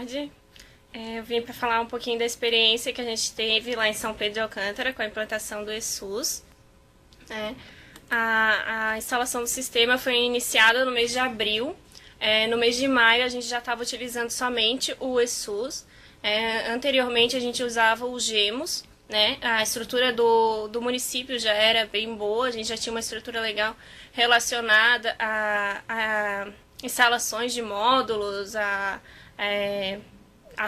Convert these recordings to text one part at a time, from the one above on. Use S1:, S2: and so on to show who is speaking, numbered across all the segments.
S1: tarde. Eu vim para falar um pouquinho da experiência que a gente teve lá em São Pedro de Alcântara com a implantação do eSUS. A instalação do sistema foi iniciada no mês de abril. No mês de maio a gente já estava utilizando somente o eSUS. Anteriormente a gente usava o GEMOS. A estrutura do município já era bem boa, a gente já tinha uma estrutura legal relacionada a instalações de módulos, a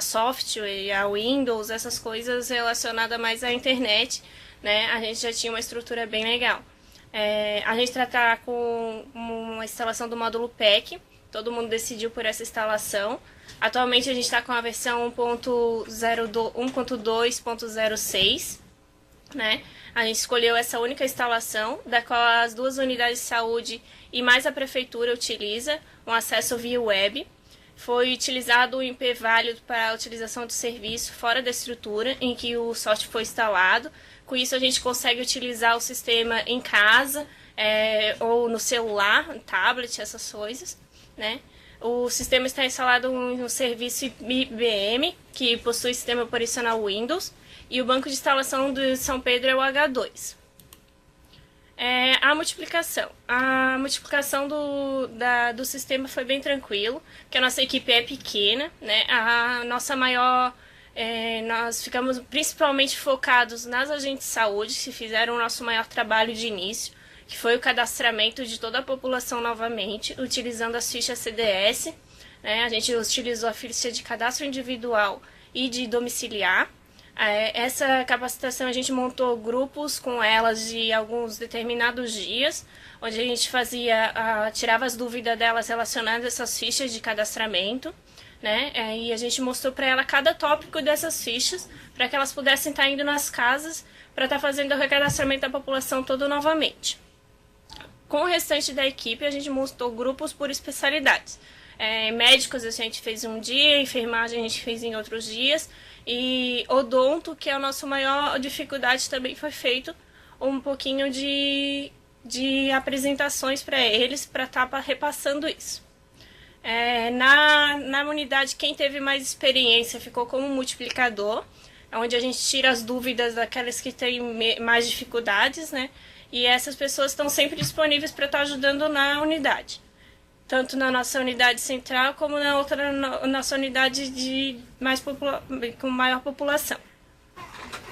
S1: software, a Windows, essas coisas relacionadas mais à internet, a gente já tinha uma estrutura bem legal. A gente tratar com uma instalação do módulo PEC, todo mundo decidiu por essa instalação. Atualmente a gente está com a versão 1.2.06, A gente escolheu essa única instalação, da qual as 2 unidades de saúde e mais a prefeitura utiliza um acesso via web. Foi utilizado o IP válido para a utilização do serviço fora da estrutura em que o software foi instalado. Com isso a gente consegue utilizar o sistema em casa, ou no celular, no tablet, essas coisas, O sistema está instalado em um serviço IBM, que possui sistema operacional Windows, e o banco de instalação de São Pedro é o H2. A multiplicação. A multiplicação do sistema foi bem tranquilo, porque a nossa equipe é pequena, A nossa maior... nós ficamos principalmente focados nas agentes de saúde, que fizeram o nosso maior trabalho de início, que foi o cadastramento de toda a população novamente, utilizando as fichas CDS. A gente utilizou a ficha de cadastro individual e de domiciliar. Essa capacitação a gente montou grupos com elas de alguns determinados dias, onde a gente tirava as dúvidas delas relacionadas a essas fichas de cadastramento, E a gente mostrou para ela cada tópico dessas fichas, para que elas pudessem estar indo nas casas para estar fazendo o recadastramento da população todo novamente. Com o restante da equipe, a gente montou grupos por especialidades. Médicos a gente fez um dia, enfermagem a gente fez em outros dias, e odonto, que é a nossa maior dificuldade, também foi feito um pouquinho de apresentações para eles, para estar repassando isso. Na unidade, quem teve mais experiência ficou como multiplicador, onde a gente tira as dúvidas daquelas que têm mais dificuldades, E essas pessoas estão sempre disponíveis para estar ajudando na unidade. Tanto na nossa unidade central, como na outra nossa unidade com maior população.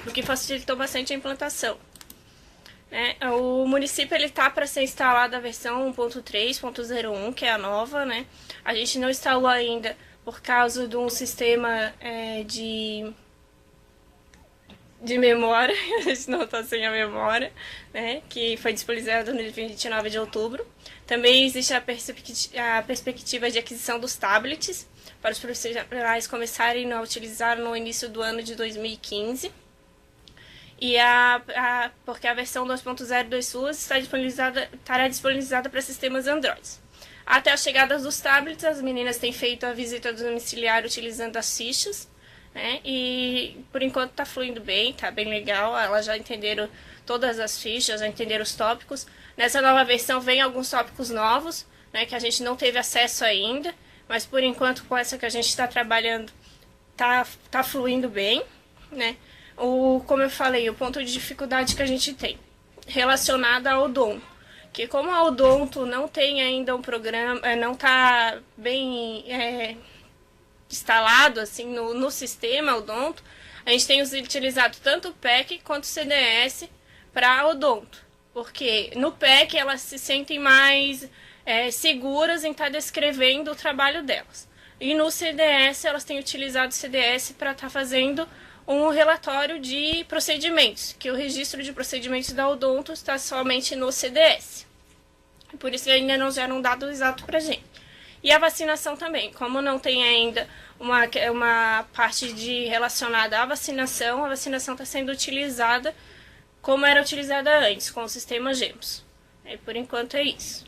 S1: O que facilitou bastante a implantação. O município está para ser instalada a versão 1.3.01, que é a nova, A gente não instalou ainda por causa de um sistema de memória, a gente não está sem a memória, que foi disponibilizado no dia 29 de outubro. Também existe a perspectiva de aquisição dos tablets, para os profissionais começarem a utilizar no início do ano de 2015. Porque a versão 2.0 do eSUS estará disponibilizada para sistemas Android. Até a chegada dos tablets, as meninas têm feito a visita domiciliar utilizando as fichas, E por enquanto está fluindo bem, está bem legal. Elas já entenderam todas as fichas, já entenderam os tópicos. Nessa nova versão vem alguns tópicos novos, que a gente não teve acesso ainda, mas por enquanto com essa que a gente está trabalhando tá fluindo bem, Como eu falei, o ponto de dificuldade que a gente tem relacionado ao odonto, que como a odonto não tem ainda um programa, não está bem instalado assim no sistema odonto, a gente tem utilizado tanto o PEC quanto o CDS para odonto, porque no PEC elas se sentem mais seguras em estar descrevendo o trabalho delas, e no CDS elas têm utilizado o CDS para estar fazendo um relatório de procedimentos, que o registro de procedimentos da odonto está somente no CDS, por isso ainda não geram um dado exato para a gente. E a vacinação também, como não tem ainda uma parte relacionada à vacinação, a vacinação está sendo utilizada como era utilizada antes, com o sistema GEMOS. Por enquanto é isso.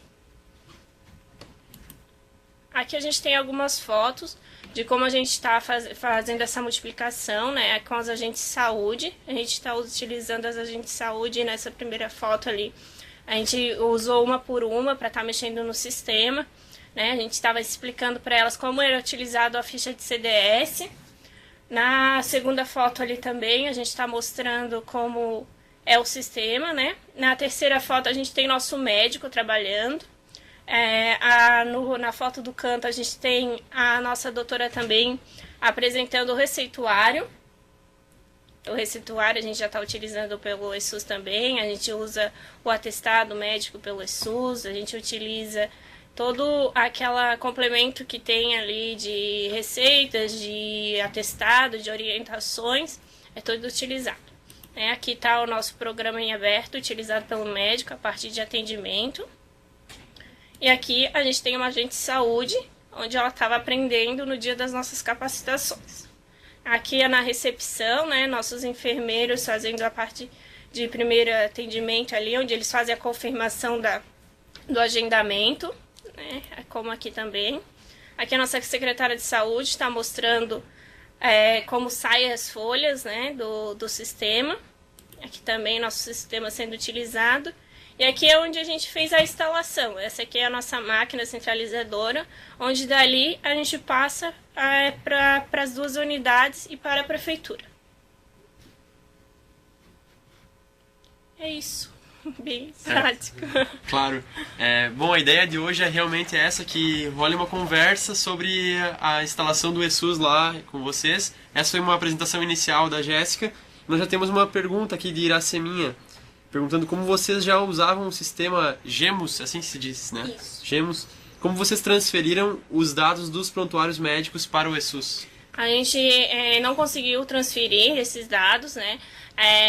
S1: Aqui a gente tem algumas fotos de como a gente está fazendo essa multiplicação, com os agentes de saúde. A gente está utilizando as agentes de saúde nessa primeira foto ali. A gente usou uma por uma para estar mexendo no sistema. né? A gente estava explicando para elas como era utilizado a ficha de CDS. Na segunda foto ali também a gente está mostrando como é o sistema, né? Na terceira foto a gente tem nosso médico trabalhando. Na foto do canto a gente tem a nossa doutora também apresentando o receituário. O receituário a gente já está utilizando pelo ESUS também. A gente usa o atestado médico pelo ESUS. A gente utiliza todo aquele complemento que tem ali de receitas, de atestado, de orientações. É todo utilizado. Aqui está o nosso programa em aberto, utilizado pelo médico a partir de atendimento. E aqui a gente tem uma agente de saúde, onde ela estava aprendendo no dia das nossas capacitações. Aqui é na recepção, né, nossos enfermeiros fazendo a parte de primeiro atendimento ali, onde eles fazem a confirmação do agendamento, né, como aqui também. Aqui a nossa secretária de saúde está mostrando como saem as folhas, né, do sistema. Aqui também nosso sistema sendo utilizado. E aqui é onde a gente fez a instalação. Essa aqui é a nossa máquina centralizadora, onde dali a gente passa para as duas unidades e para a prefeitura. É isso. Bem prático.
S2: Claro. Bom, a ideia de hoje é realmente essa, que role uma conversa sobre a instalação do ESUS lá com vocês. Essa foi uma apresentação inicial da Jéssica. Nós já temos uma pergunta aqui de Iraceminha, perguntando como vocês já usavam o sistema GEMOS, assim se diz, né?
S1: Isso.
S2: GEMOS. Como vocês transferiram os dados dos prontuários médicos para o ESUS?
S1: A gente não conseguiu transferir esses dados, né?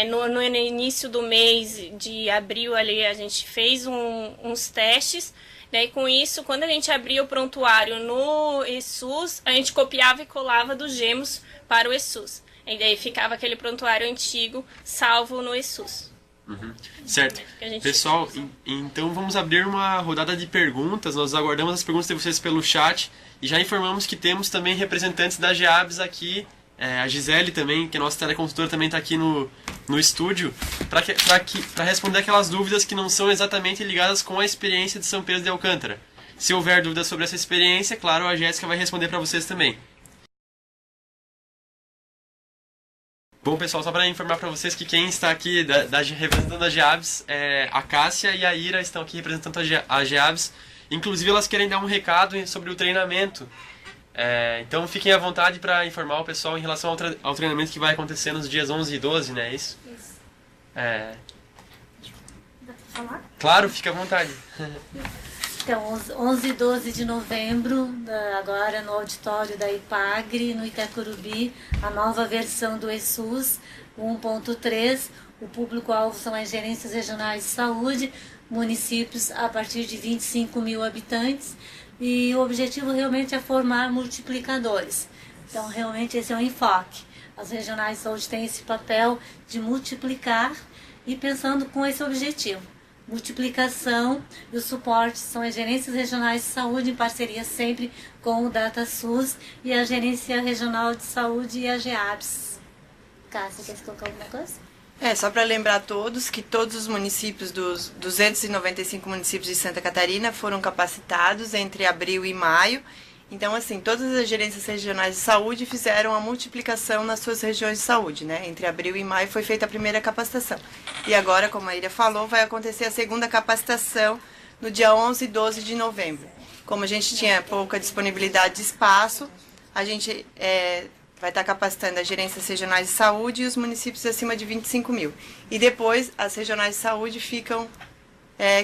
S1: No início do mês de abril ali a gente fez uns testes, daí com isso, quando a gente abria o prontuário no ESUS, a gente copiava e colava dos GEMOS para o ESUS. E daí ficava aquele prontuário antigo salvo no ESUS.
S2: Uhum. Certo. Pessoal, então vamos abrir uma rodada de perguntas. Nós aguardamos as perguntas de vocês pelo chat e já informamos que temos também representantes da GEABS aqui. A Gisele também, que é nossa teleconsultora, também está aqui no estúdio para responder aquelas dúvidas que não são exatamente ligadas com a experiência de São Pedro de Alcântara. Se houver dúvidas sobre essa experiência, claro, a Jéssica vai responder para vocês também. Bom, pessoal, só para informar para vocês que quem está aqui representando a GEABS, a Cássia e a Ira estão aqui representando a GEABS. Inclusive, elas querem dar um recado sobre o treinamento. Então, fiquem à vontade para informar o pessoal em relação ao treinamento que vai acontecer nos dias 11 e 12, né? Isso?
S3: Dá pra falar?
S2: Claro, fique à vontade.
S3: Então, 11 e 12 de novembro, agora no auditório da IPAGRE, no Itacurubi, a nova versão do ESUS 1.3. O público-alvo são as gerências regionais de saúde, municípios a partir de 25 mil habitantes. E o objetivo realmente é formar multiplicadores. Então, realmente esse é o enfoque. As regionais de saúde têm esse papel de multiplicar e pensando com esse objetivo. Multiplicação e o suporte são as gerências regionais de saúde em parceria sempre com o DataSUS e a Gerência Regional de Saúde e a GEABS. Cássia, quer colocar alguma coisa?
S4: Só para lembrar a todos que todos os municípios dos 295 municípios de Santa Catarina foram capacitados entre abril e maio. Então, assim, todas as gerências regionais de saúde fizeram a multiplicação nas suas regiões de saúde, né? Entre abril e maio foi feita a primeira capacitação. E agora, como a Ira falou, vai acontecer a segunda capacitação no dia 11 e 12 de novembro. Como a gente tinha pouca disponibilidade de espaço, a gente vai estar capacitando as gerências regionais de saúde e os municípios acima de 25 mil. E depois, as regionais de saúde ficam,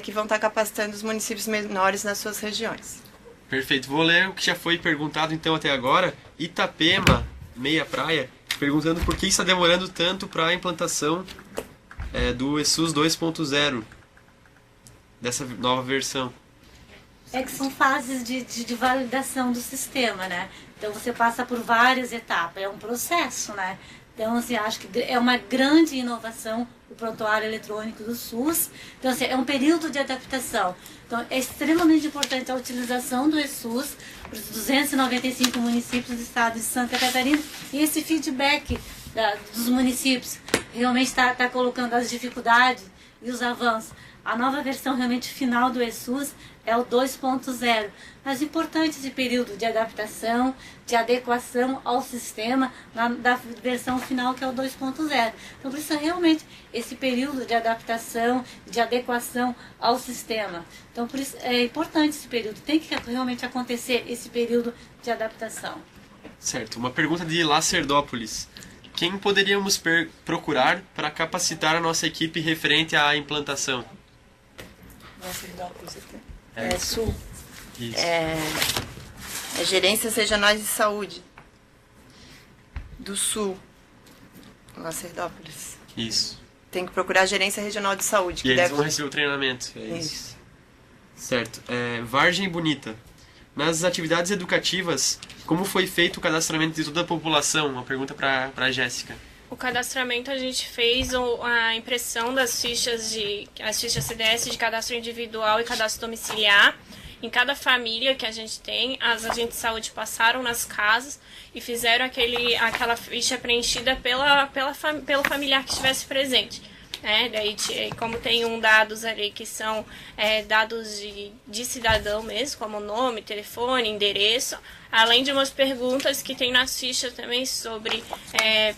S4: que vão estar capacitando os municípios menores nas suas regiões.
S2: Perfeito. Vou ler o que já foi perguntado então até agora. Itapema, Meia Praia, perguntando por que está demorando tanto para a implantação do ESUS 2.0, dessa nova versão.
S3: Que são fases de validação do sistema, né? Então você passa por várias etapas, é um processo, né? Então, assim, acho que é uma grande inovação o prontuário eletrônico do SUS. Então, assim, é um período de adaptação. Então, é extremamente importante a utilização do ESUS para os 295 municípios do estado de Santa Catarina. E esse feedback dos municípios realmente está colocando as dificuldades e os avanços. A nova versão realmente final do ESUS é o 2.0. Mas importante esse período de adaptação, de adequação ao sistema da versão final, que é o 2.0. Então precisa realmente esse período de adaptação, de adequação ao sistema. Então por isso é importante esse período. Tem que realmente acontecer esse período de adaptação.
S2: Certo. Uma pergunta de Lacerdópolis. Quem poderíamos procurar para capacitar a nossa equipe referente à implantação?
S4: Sul.
S2: Isso.
S4: Gerências Regionais de Saúde do Sul, Lacerdópolis.
S2: Isso.
S4: Tem que procurar a Gerência Regional de Saúde.
S2: E eles vão receber o treinamento. É isso. Certo. Vargem Bonita. Nas atividades educativas, como foi feito o cadastramento de toda a população? Uma pergunta para a Jéssica.
S1: O cadastramento a gente fez a impressão das fichas CDS de cadastro individual e cadastro domiciliar. Em cada família que a gente tem, as agentes de saúde passaram nas casas e fizeram aquela ficha preenchida pelo familiar que estivesse presente. Daí, como tem dados ali que são dados de cidadão mesmo, como nome, telefone, endereço, além de umas perguntas que tem nas fichas também sobre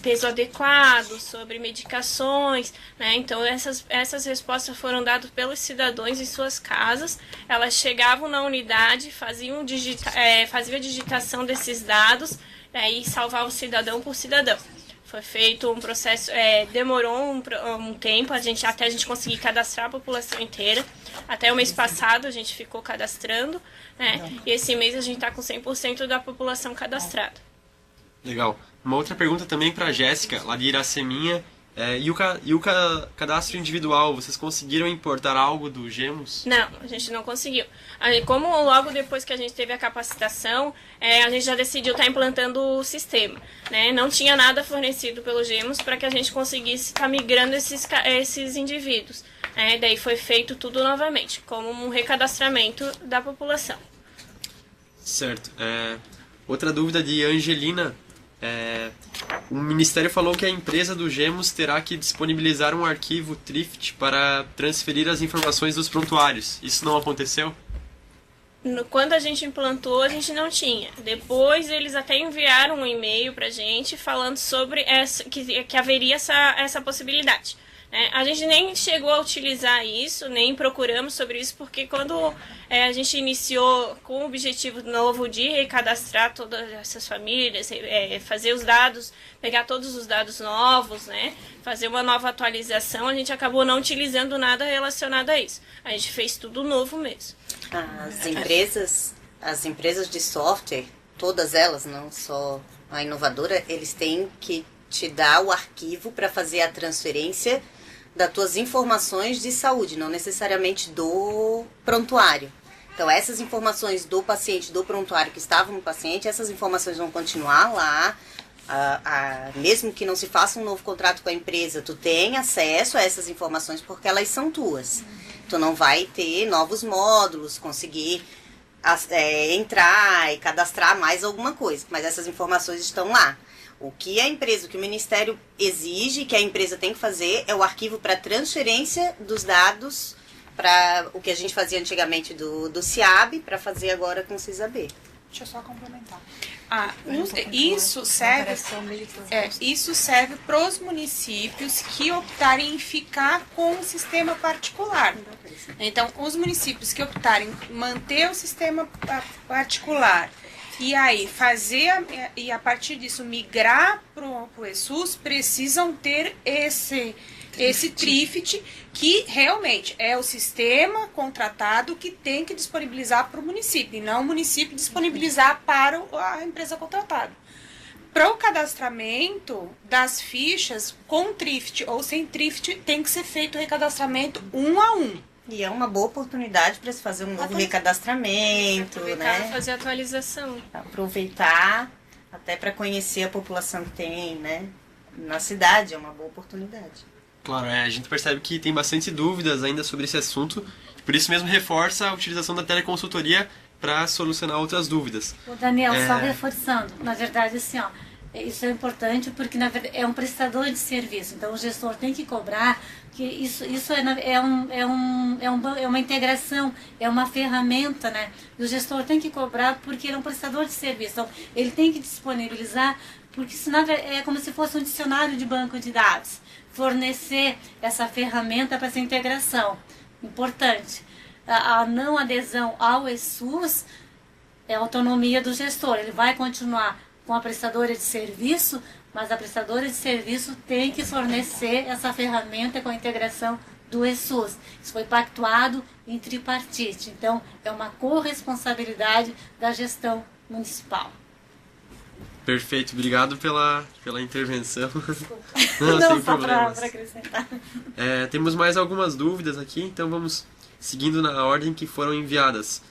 S1: peso adequado, sobre medicações, né? Então essas respostas foram dadas pelos cidadãos em suas casas. Elas chegavam na unidade, faziam a digitação desses dados, e salvavam o cidadão por cidadão. Foi feito um processo, demorou um tempo, até a gente conseguir cadastrar a população inteira. Até o mês passado a gente ficou cadastrando, né? E esse mês a gente está com 100% da população cadastrada.
S2: Legal. Uma outra pergunta também para a Jéssica, lá de Iraceminha. E o cadastro individual, vocês conseguiram importar algo do GEMOS?
S1: Não, a gente não conseguiu. Como logo depois que a gente teve a capacitação, a gente já decidiu estar implantando o sistema, né? Não tinha nada fornecido pelo GEMOS para que a gente conseguisse estar migrando esses indivíduos. Daí foi feito tudo novamente, como um recadastramento da população.
S2: Certo. Outra dúvida de Angelina. O Ministério falou que a empresa do GEMOS terá que disponibilizar um arquivo TRIFT para transferir as informações dos prontuários. Isso não aconteceu?
S1: Quando a gente implantou, a gente não tinha. Depois, eles até enviaram um e-mail para a gente falando sobre que haveria essa possibilidade. A gente nem chegou a utilizar isso, nem procuramos sobre isso, porque quando a gente iniciou com o objetivo novo de recadastrar todas essas famílias, fazer os dados, pegar todos os dados novos, né, fazer uma nova atualização, a gente acabou não utilizando nada relacionado a isso. A gente fez tudo novo mesmo.
S5: As empresas de software, todas elas, não só a inovadora, eles têm que te dar o arquivo para fazer a transferência das tuas informações de saúde, não necessariamente do prontuário. Então, essas informações do paciente, do prontuário que estavam no paciente, essas informações vão continuar lá, mesmo que não se faça um novo contrato com a empresa, tu tem acesso a essas informações porque elas são tuas. Tu não vai ter novos módulos, conseguir entrar e cadastrar mais alguma coisa, mas essas informações estão lá. O que o Ministério exige, que a empresa tem que fazer, é o arquivo para transferência dos dados, para o que a gente fazia antigamente do CIAB, para fazer agora com o CISAB.
S6: Deixa eu só complementar. Isso serve para os municípios que optarem em ficar com o sistema particular. Então, os municípios que optarem em manter o sistema particular e aí e a partir disso migrar para o ESUS, precisam ter esse TRIFT, que realmente é o sistema contratado que tem que disponibilizar para o município, e não o município disponibilizar para a empresa contratada. Para o cadastramento das fichas, com TRIFT ou sem TRIFT, tem que ser feito o recadastramento 1 a 1.
S5: E é uma boa oportunidade para se fazer um novo recadastramento, né?
S1: Fazer atualização.
S5: Aproveitar até para conhecer a população que tem, né? Na cidade, é uma boa oportunidade.
S2: Claro, a gente percebe que tem bastante dúvidas ainda sobre esse assunto, por isso mesmo reforça a utilização da teleconsultoria para solucionar outras dúvidas.
S3: O Daniel, só reforçando, na verdade, assim, Isso é importante porque na verdade, é um prestador de serviço, então o gestor tem que cobrar, que isso é uma integração, é uma ferramenta, né? E o gestor tem que cobrar porque ele é um prestador de serviço, então ele tem que disponibilizar, porque senão é como se fosse um dicionário de banco de dados, fornecer essa ferramenta para essa integração. Importante. A não adesão ao ESUS é a autonomia do gestor, ele vai continuar com a prestadora de serviço, mas a prestadora de serviço tem que fornecer essa ferramenta com a integração do ESUS. Isso foi pactuado em tripartite, então é uma corresponsabilidade da gestão municipal.
S2: Perfeito, obrigado pela intervenção.
S3: Não,
S2: sem
S3: só
S2: problemas.
S3: para acrescentar.
S2: Temos mais algumas dúvidas aqui, então vamos seguindo na ordem que foram enviadas.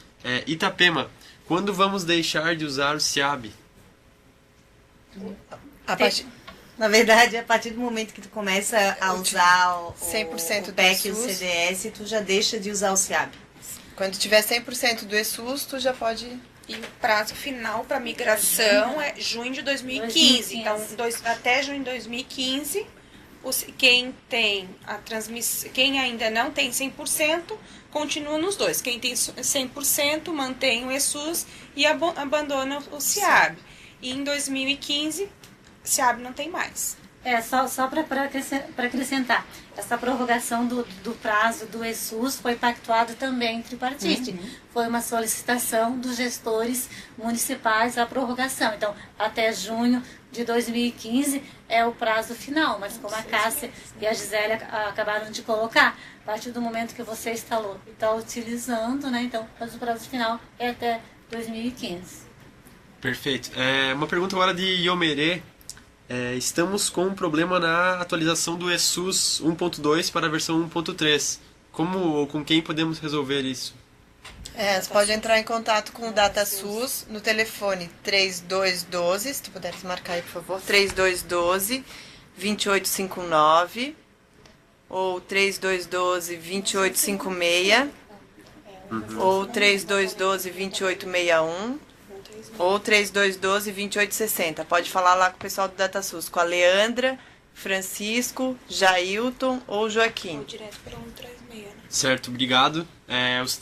S2: Itapema, quando vamos deixar de usar o SEAB?
S5: Na verdade, a partir do momento que tu começa a usar o
S4: 100%
S5: o PEC e o
S4: do SUS.
S5: CDS, tu já deixa de usar o SEAB.
S4: Quando tiver 100% do ESUS, tu já pode...
S6: E o prazo final para migração é junho de 2015. Então, até junho de 2015, quem tem a transmissão, quem ainda não tem 100%, continua nos dois. Quem tem 100% mantém o ESUS e abandona o SEAB. E em 2015, SEAB não tem mais.
S3: Só para acrescentar, essa prorrogação do prazo do ESUS foi pactuado também em tripartite. Foi uma solicitação dos gestores municipais a prorrogação. Então, até junho de 2015 é o prazo final, mas como a Cássia e a Gisele acabaram de colocar, a partir do momento que você está utilizando, né, então o prazo final é até 2015.
S2: Perfeito. Uma pergunta agora de Iomerê. Estamos com um problema na atualização do ESUS 1.2 para a versão 1.3. Como ou com quem podemos resolver isso?
S4: Você pode entrar em contato com o DataSUS no telefone 3212, se tu puderes marcar aí, por favor, 3212-2859 ou 3212-2856 ou 3212-2861 ou 3212-2860. Pode falar lá com o pessoal do DataSUS, com a Leandra, Francisco, Jailton ou Joaquim.
S6: Ou direto para 136, né?
S2: Certo, obrigado.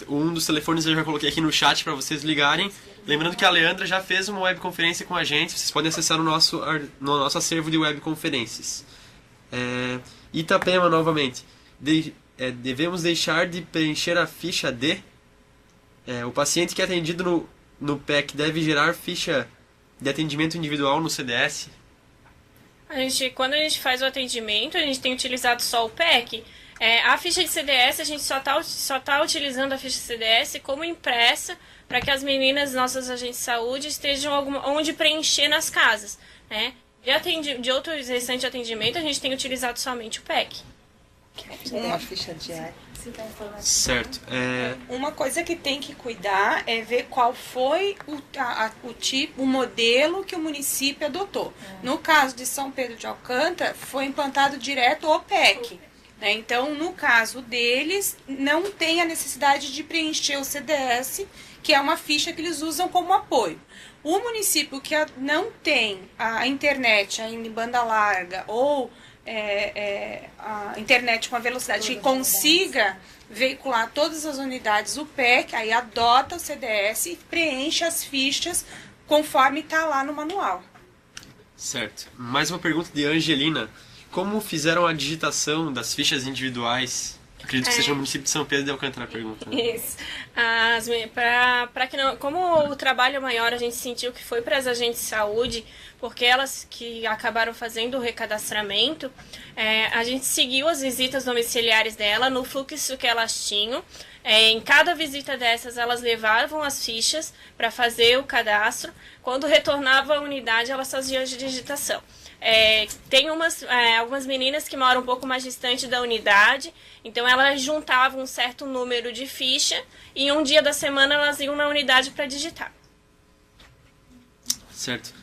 S2: Um dos telefones eu já coloquei aqui no chat para vocês ligarem. Lembrando que a Leandra já fez uma webconferência com a gente. Vocês podem acessar no nosso acervo de webconferências. Itapema, novamente. Devemos deixar de preencher a ficha D? O paciente que é atendido no PEC deve gerar ficha de atendimento individual no CDS?
S1: Quando a gente faz o atendimento, a gente tem utilizado só o PEC. A ficha de CDS, a gente só tá utilizando a ficha de CDS como impressa para que as meninas, nossas agentes de saúde, estejam onde preencher nas casas. Né? De outros restantes de atendimento, a gente tem utilizado somente o PEC.
S4: Uma ficha diária.
S2: Certo.
S6: Uma coisa que tem que cuidar é ver qual foi o modelo que o município adotou. No caso de São Pedro de Alcântara, foi implantado direto o PEC. Né? Então, no caso deles, não tem a necessidade de preencher o CDS, que é uma ficha que eles usam como apoio. O município que não tem a internet ainda em banda larga ou a internet com a velocidade que consiga veicular todas as unidades, o PEC, aí adota o CDS e preenche as fichas conforme está lá no manual.
S2: Certo. Mais uma pergunta de Angelina. Como fizeram a digitação das fichas individuais? Acredito que seja o município de São Pedro de Alcântara a pergunta.
S1: Isso. Como o trabalho maior a gente sentiu que foi para as agentes de saúde, porque elas que acabaram fazendo o recadastramento, a gente seguiu as visitas domiciliares dela no fluxo que elas tinham. Em cada visita dessas, elas levavam as fichas para fazer o cadastro. Quando retornava à unidade, elas faziam a digitação. Tem algumas meninas que moram um pouco mais distante da unidade, então elas juntavam um certo número de ficha e um dia da semana elas iam na unidade para digitar.
S2: Certo.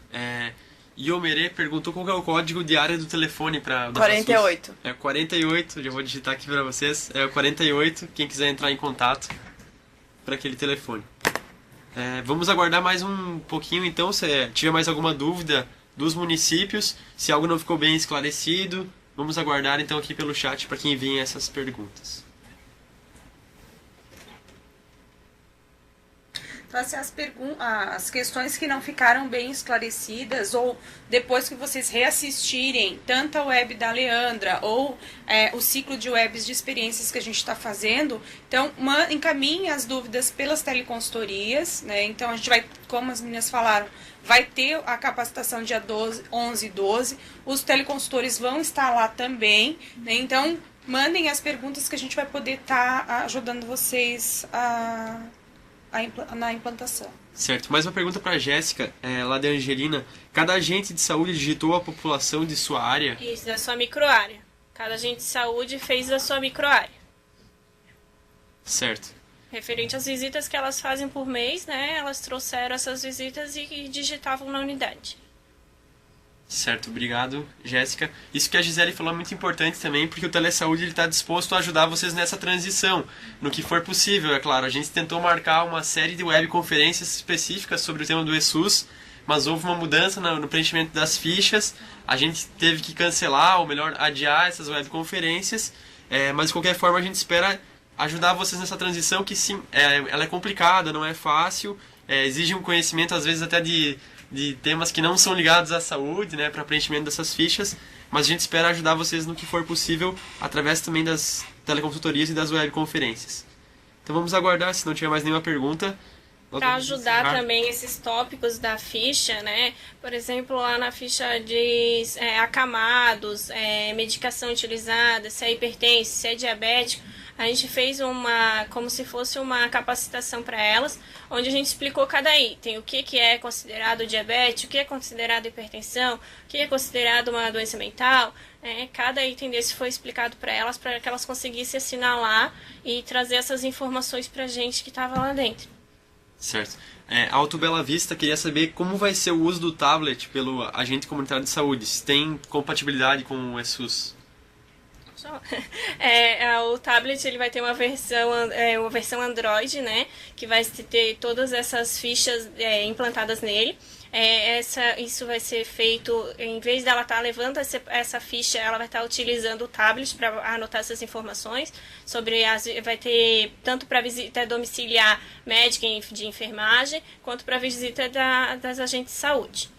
S2: Iomerê perguntou qual é o código de área do telefone para
S4: 48.
S2: 48, já vou digitar aqui para vocês. É o 48, quem quiser entrar em contato para aquele telefone. Vamos aguardar mais um pouquinho então, se tiver mais alguma dúvida dos municípios. Se algo não ficou bem esclarecido, vamos aguardar então aqui pelo chat para que enviem essas perguntas.
S6: Então, assim, as questões que não ficaram bem esclarecidas, ou depois que vocês reassistirem tanto a web da Leandra ou o ciclo de webs de experiências que a gente está fazendo, então encaminhem as dúvidas pelas teleconsultorias, né? Então a gente vai, como as meninas falaram, vai ter a capacitação dia 11 e 12, os teleconsultores vão estar lá também, né? Então mandem as perguntas que a gente vai poder estar ajudando vocês na implantação.
S2: Certo, mais uma pergunta para a Jéssica, lá de Angelina. Cada agente de saúde digitou a população de sua área?
S1: Isso, da sua microárea. Cada agente de saúde fez da sua microárea.
S2: Certo.
S1: Referente às visitas que elas fazem por mês, né? Elas trouxeram essas visitas e digitavam na unidade.
S2: Certo, obrigado, Jéssica. Isso que a Gisele falou é muito importante também, porque o Telesaúde está disposto a ajudar vocês nessa transição, no que for possível, é claro. A gente tentou marcar uma série de webconferências específicas sobre o tema do ESUS, mas houve uma mudança no preenchimento das fichas, a gente teve que cancelar, ou melhor, adiar essas webconferências, mas de qualquer forma a gente espera ajudar vocês nessa transição, que sim, ela é complicada, não é fácil, exige um conhecimento às vezes até de temas que não são ligados à saúde, né, para preenchimento dessas fichas, mas a gente espera ajudar vocês no que for possível, através também das teleconsultorias e das webconferências. Então vamos aguardar, se não tiver mais nenhuma pergunta.
S1: Para ajudar também esses tópicos da ficha, né, por exemplo, lá na ficha diz acamados, medicação utilizada, se é hipertenso, se é diabético, a gente fez como se fosse uma capacitação para elas, onde a gente explicou cada item, o que é considerado diabetes, o que é considerado hipertensão, o que é considerado uma doença mental, cada item desse foi explicado para que elas conseguissem assinalar e trazer essas informações para a gente que estava lá dentro.
S2: Certo. Alto Bela Vista queria saber como vai ser o uso do tablet pelo agente comunitário de saúde, se tem compatibilidade com o ESUS.
S1: O tablet ele vai ter uma versão Android, né, que vai ter todas essas fichas implantadas nele. Isso vai ser feito, em vez dela estar levando essa ficha, ela vai estar utilizando o tablet para anotar essas informações. Vai ter tanto para visita domiciliar médica de enfermagem, quanto para visita das agentes de saúde.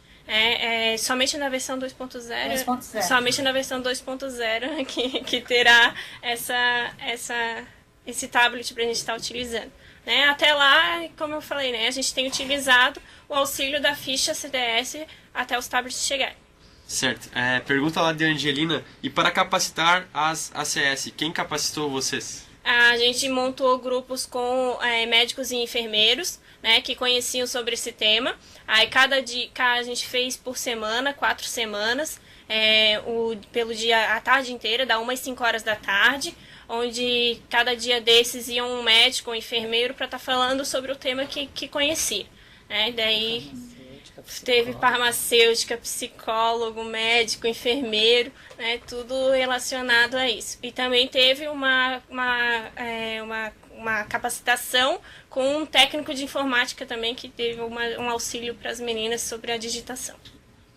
S1: Somente na versão 2.0, somente na versão 2.0 que terá esse tablet para a gente estar utilizando. Né? Até lá, como eu falei, né, a gente tem utilizado o auxílio da ficha CDS até os tablets chegarem.
S2: Certo. Pergunta lá de Angelina, e para capacitar as ACS, quem capacitou vocês?
S1: A gente montou grupos com médicos e enfermeiros, né, que conheciam sobre esse tema. Aí cada dia a gente fez por semana, 4 semanas, pelo dia, a tarde inteira, da 1 às 5 horas da tarde, onde cada dia desses ia um médico, um enfermeiro para estar falando sobre o tema que conhecia. Né? Daí teve farmacêutica, psicólogo, médico, enfermeiro, né, tudo relacionado a isso. E também teve uma capacitação com um técnico de informática também, que teve um auxílio para as meninas sobre a digitação.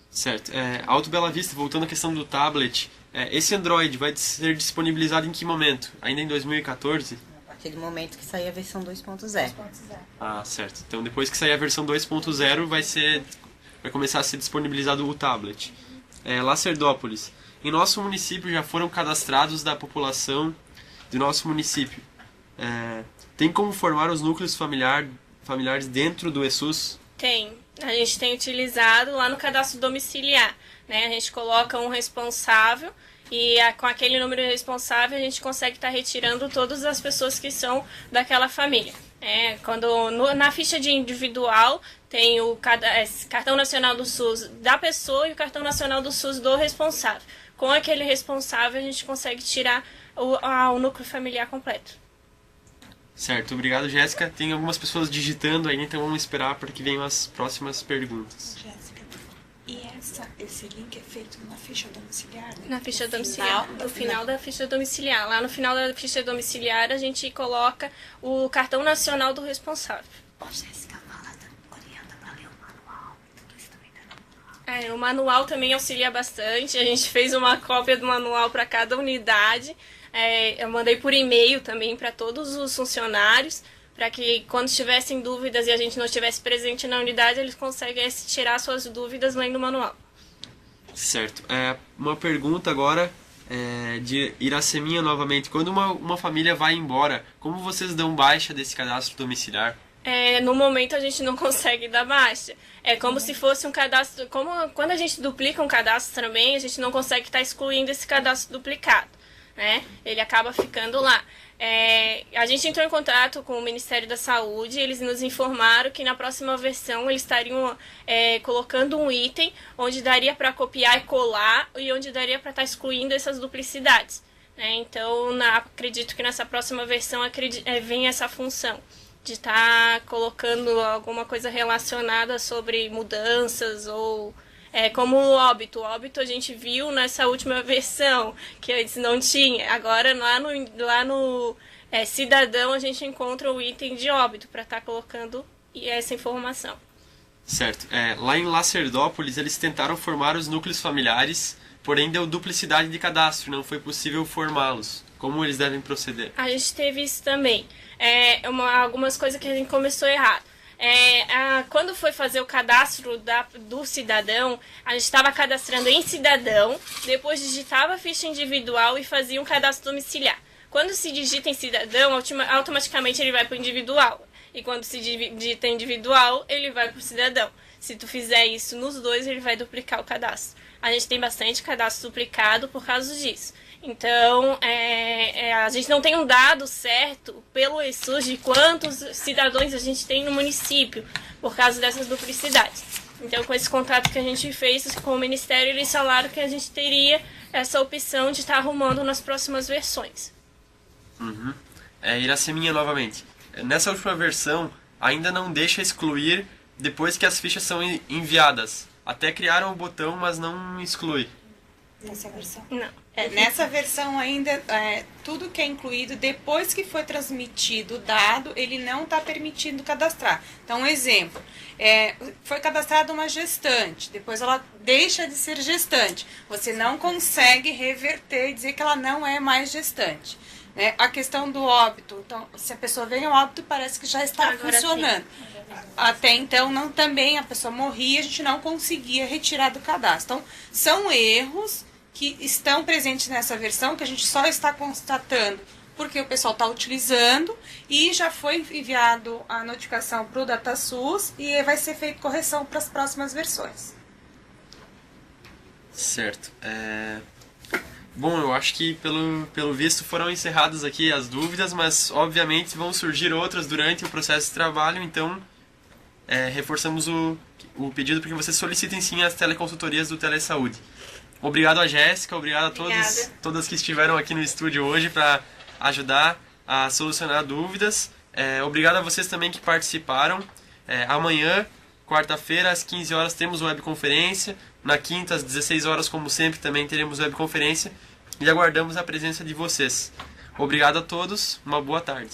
S2: Certo. Alto Bela Vista, voltando à questão do tablet, esse Android vai ser disponibilizado em que momento? Ainda em 2014?
S5: A partir do momento que sair a versão 2.0.
S2: Ah, certo. Então depois que sair a versão 2.0 vai começar a ser disponibilizado o tablet. Lacerdópolis. Em nosso município já foram cadastrados da população do nosso município. Tem como formar os núcleos familiares dentro do ESUS?
S1: Tem. A gente tem utilizado lá no cadastro domiciliar. Né? A gente coloca um responsável e com aquele número responsável a gente consegue estar retirando todas as pessoas que são daquela família. Na ficha de individual tem o cartão nacional do SUS da pessoa e o cartão nacional do SUS do responsável. Com aquele responsável a gente consegue tirar o núcleo familiar completo.
S2: Certo, obrigado, Jéssica. Tem algumas pessoas digitando aí, então vamos esperar para que venham as próximas perguntas.
S6: Jéssica, e esse link é feito na ficha domiciliar? Né?
S1: Na ficha domiciliar, no final da ficha domiciliar. Lá no final da ficha domiciliar a gente coloca o cartão nacional do responsável.
S3: Jéssica, fala, orienta para ler o manual. Tudo isso também tá no manual.
S1: O manual também auxilia bastante. A gente fez uma cópia do manual para cada unidade. Eu mandei por e-mail também para todos os funcionários, para que quando tivessem dúvidas e a gente não estivesse presente na unidade, eles conseguissem tirar suas dúvidas lendo o manual.
S2: Certo. Uma pergunta agora de Iraceminha novamente. Quando uma família vai embora, como vocês dão baixa desse cadastro domiciliar?
S1: No momento a gente não consegue dar baixa. É como se fosse um cadastro... Quando a gente duplica um cadastro também, a gente não consegue estar excluindo esse cadastro duplicado, né? Ele acaba ficando lá. A gente entrou em contato com o Ministério da Saúde, eles nos informaram que na próxima versão eles estariam colocando um item onde daria para copiar e colar e onde daria para estar excluindo essas duplicidades, né? Então, acredito que nessa próxima versão vem essa função de estar colocando alguma coisa relacionada sobre mudanças ou como o óbito. O óbito a gente viu nessa última versão, que antes não tinha. Agora lá no cidadão a gente encontra o item de óbito para estar colocando essa informação.
S2: Certo. Lá em Lacerdópolis eles tentaram formar os núcleos familiares, porém deu duplicidade de cadastro, não foi possível formá-los. Como eles devem proceder?
S1: A gente teve isso também. Algumas coisas que a gente começou errado. Quando foi fazer o cadastro do cidadão, a gente estava cadastrando em cidadão, depois digitava a ficha individual e fazia um cadastro domiciliar. Quando se digita em cidadão, automaticamente ele vai para o individual. E quando se digita individual, ele vai para o cidadão. Se tu fizer isso nos dois, ele vai duplicar o cadastro. A gente tem bastante cadastro duplicado por causa disso. Então, a gente não tem um dado certo pelo ESUS de quantos cidadãos a gente tem no município por causa dessas duplicidades. Então, com esse contrato que a gente fez com o Ministério, eles falaram que a gente teria essa opção de estar arrumando nas próximas versões.
S2: Uhum. Iraceminha novamente. Nessa última versão, ainda não deixa excluir depois que as fichas são enviadas. Até criaram o botão, mas não exclui.
S6: Nessa versão?
S1: Não.
S6: Nessa versão ainda, tudo que é incluído depois que foi transmitido o dado, ele não está permitindo cadastrar. Então, um exemplo, foi cadastrada uma gestante, depois ela deixa de ser gestante. Você não consegue reverter e dizer que ela não é mais gestante. Né? A questão do óbito, então, se a pessoa vem ao óbito, parece que já está funcionando. Até então, também a pessoa morria, a gente não conseguia retirar do cadastro. Então, são erros que estão presentes nessa versão, que a gente só está constatando porque o pessoal está utilizando e já foi enviado a notificação para o DataSUS e vai ser feita correção para as próximas versões.
S2: Certo. Bom, eu acho que pelo visto foram encerradas aqui as dúvidas, mas obviamente vão surgir outras durante o processo de trabalho, então reforçamos o pedido para que vocês solicitem sim as teleconsultorias do Telesaúde. Obrigado a Jéssica, obrigado a todas que estiveram aqui no estúdio hoje para ajudar a solucionar dúvidas. Obrigado a vocês também que participaram. Amanhã, quarta-feira, às 15 horas, temos webconferência. Na quinta, às 16 horas, como sempre, também teremos webconferência. E aguardamos a presença de vocês. Obrigado a todos, uma boa tarde.